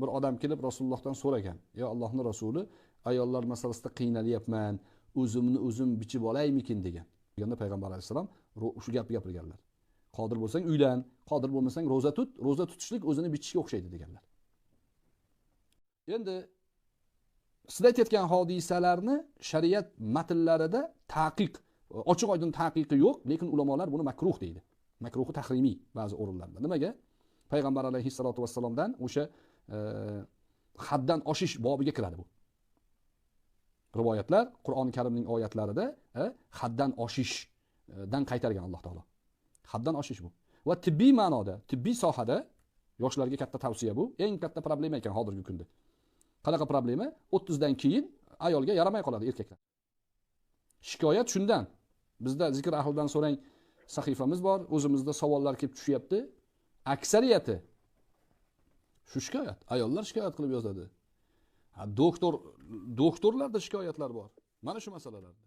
Bir odam kelib Rasulullohdan so'ragan: "Ya Allohning rasuli, ayollar masalasida qiynalyapman, o'zimni o'zim bichib olaymikin" degan. Deganda payg'ambar alayhisalom shu gapni gapirganlar. Qodir bo'lsang uylan, qodir bo'lmasang roza tut, roza tutishlik o'zini bichishga o'xshaydi deganlar. Endi siz aytayotgan hodisalarni shariat matnlarida taqiq, ochiq oydin taqiqi yo'q, lekin ulamolar buni makruh deydi. Makruhi tahrimiy ba'zi o'rinlarda. Nimaga? Payg'ambar alayhissalotu vassalomdan o'sha haddan oshish bobiga kiradi bu. Rivoyatlar Qur'oni Karimning oyatlarida haddan oshishdan qaytargan Alloh taolo. Haddan oshish bu. Va tibbiy ma'noda, tibbiy sohada yoshlarga katta tavsiya bu. Eng katta problema ekan hozirgi kunda. Qanaqa problema? 30 dan keyin ayolga yaramay qoladi erkaklar. Shikoyat shundan. Bizda zikr ahlidan so'rang sahifamiz bor, o'zimizda savollar kelib tushyapti. Aksariyati shu shikoyat. Ayollar shikoyat qilib yozadi. Doktorlarda shikoyatlar bor. Mana shu masalalarda.